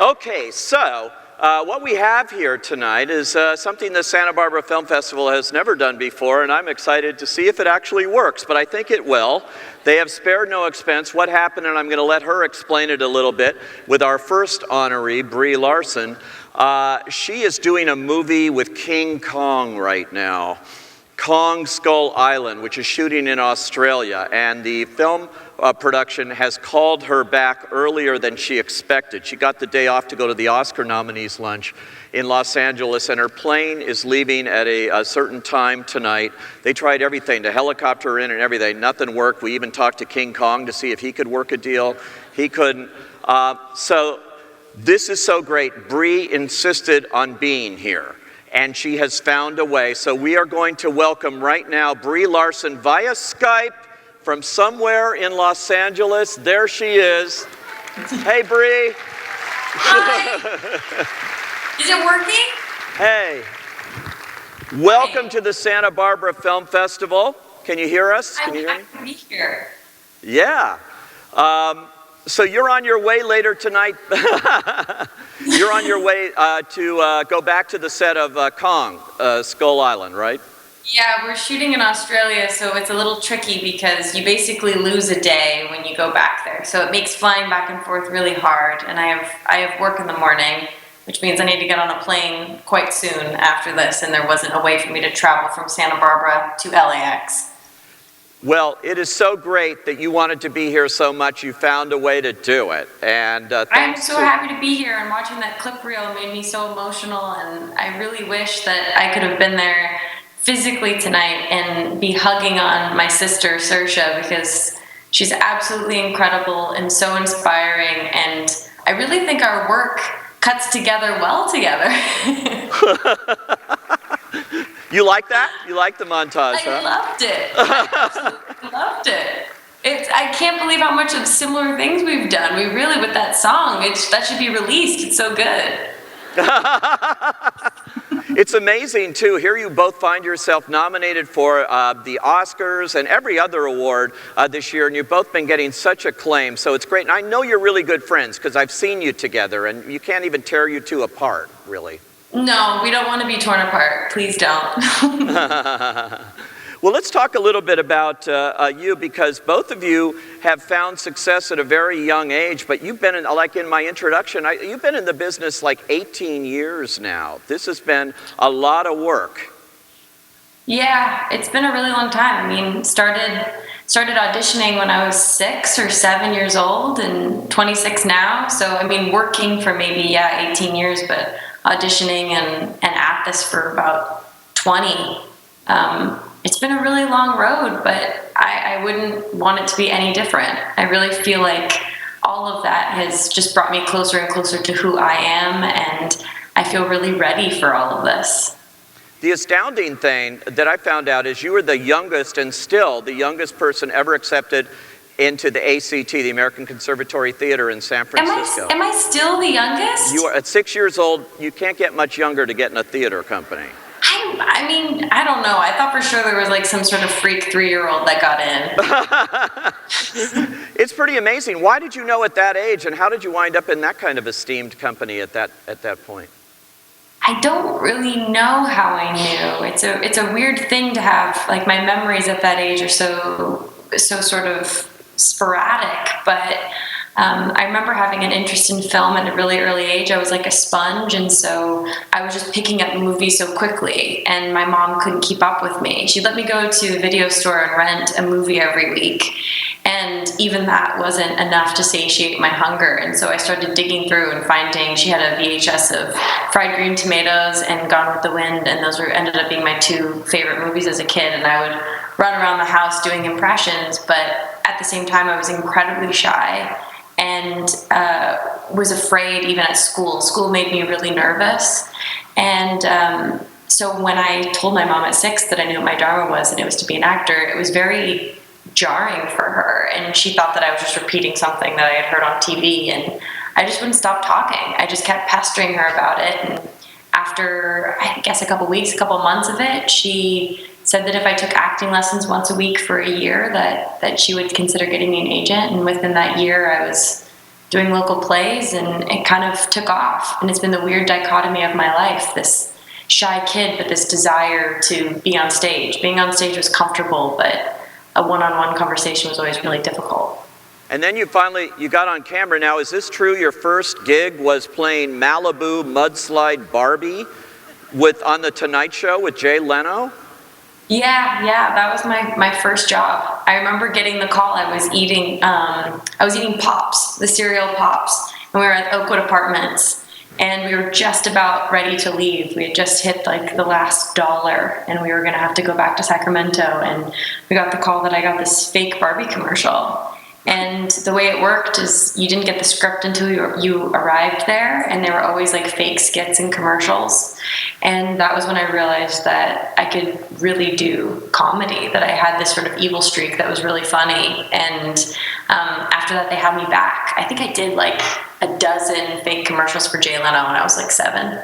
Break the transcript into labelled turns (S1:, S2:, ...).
S1: Okay, so what we have here tonight is something the Santa Barbara Film Festival has never done before, and I'm excited to see if it actually works, but I think it will. They have spared no expense. What happened, and I'm going to let her explain it a little bit, with our first honoree, Brie Larson. She is doing a movie with King Kong right now, Kong Skull Island, which is shooting in Australia, and the film production has called her back earlier than she expected. She got the day off to go to the Oscar nominees lunch in Los Angeles, and her plane is leaving at a certain time tonight. They tried everything, to helicopter her in and everything. Nothing worked. We even talked to King Kong to see if he could work a deal. He couldn't. So this is so great. Brie insisted on being here, and she has found a way. So we are going to welcome right now Brie Larson via Skype from somewhere in Los Angeles. There she is. Hey, Brie.
S2: Hi. Is it working?
S1: Hey. Welcome to the Santa Barbara Film Festival. Can you hear us? Can you hear me?
S2: I can be here.
S1: Yeah. So you're on your way later tonight. You're on your way to go back to the set of Kong, Skull Island, right?
S2: Yeah, we're shooting in Australia, so it's a little tricky because you basically lose a day when you go back there. So it makes flying back and forth really hard, and I have work in the morning, which means I need to get on a plane quite soon after this, and there wasn't a way for me to travel from Santa Barbara to LAX.
S1: Well, it is so great that you wanted to be here so much. You found a way to do it, and
S2: I'm so happy to be here. And watching that clip reel made me so emotional, and I really wish that I could have been there physically tonight and be hugging on my sister Saoirse, because she's absolutely incredible and so inspiring, and I really think our work cuts together well together.
S1: You like that? You like the montage,
S2: I loved it. I absolutely loved it. I can't believe how much of similar things we've done. We really, with that song, that should be released. It's so good.
S1: It's amazing, too. Here you both find yourself nominated for the Oscars and every other award this year, and you've both been getting such acclaim, so it's great. And I know you're really good friends, because I've seen you together, and you can't even tear you two apart, really.
S2: No, we don't want to be torn apart. Please don't.
S1: Well, let's talk a little bit about you, because both of you have found success at a very young age, but you've been, like in my introduction, you've been in the business like 18 years now. This has been a lot of work. Yeah,
S2: it's been a really long time. I mean, started auditioning when I was 6 or 7 years old, and 26 now. So, I mean, working for maybe, 18 years, but auditioning and at this for about 20. It's been a really long road, but I wouldn't want it to be any different. I really feel like all of that has just brought me closer and closer to who I am, and I feel really ready for all of this.
S1: The astounding thing that I found out is you were the youngest, and still the youngest person ever accepted into the ACT, the American Conservatory Theater in San Francisco.
S2: Am I still the youngest?
S1: You are, at 6 years old, you can't get much younger to get in a theater company.
S2: I mean, I don't know. I thought for sure there was like some sort of freak 3-year-old that got in.
S1: It's pretty amazing. Why did you know at that age, and how did you wind up in that kind of esteemed company at that point?
S2: I don't really know how I knew. It's a weird thing to have. Like, my memories at that age are so sort of sporadic, but I remember having an interest in film at a really early age. I was like a sponge, and so I was just picking up movies so quickly, and my mom couldn't keep up with me. She'd let me go to the video store and rent a movie every week, and even that wasn't enough to satiate my hunger, and so I started digging through and finding she had a VHS of Fried Green Tomatoes and Gone with the Wind, and those ended up being my 2 favorite movies as a kid, and I would run around the house doing impressions, but at the same time I was incredibly shy and was afraid even at school. School made me really nervous. And so when I told my mom at 6 that I knew what my dharma was and it was to be an actor, it was very jarring for her. And she thought that I was just repeating something that I had heard on TV. And I just wouldn't stop talking. I just kept pestering her about it. And after, I guess, a couple months of it, she said that if I took acting lessons once a week for a year, that she would consider getting me an agent. And within that year, I was doing local plays, and it kind of took off. And it's been the weird dichotomy of my life, this shy kid, but this desire to be on stage. Being on stage was comfortable, but a one-on-one conversation was always really difficult.
S1: And then you got on camera. Now, is this true? Your first gig was playing Malibu Mudslide Barbie on The Tonight Show with Jay Leno?
S2: Yeah, that was my first job. I remember getting the call. I was eating Pops, the cereal Pops, and we were at Oakwood Apartments, and we were just about ready to leave. We had just hit like the last dollar, and we were gonna have to go back to Sacramento, and we got the call that I got this fake Barbie commercial. And the way it worked is you didn't get the script until you arrived there, and they were always like fake skits and commercials. And that was when I realized that I could really do comedy, that I had this sort of evil streak that was really funny. And after that, they had me back. I think I did like a dozen fake commercials for Jay Leno when I was like 7.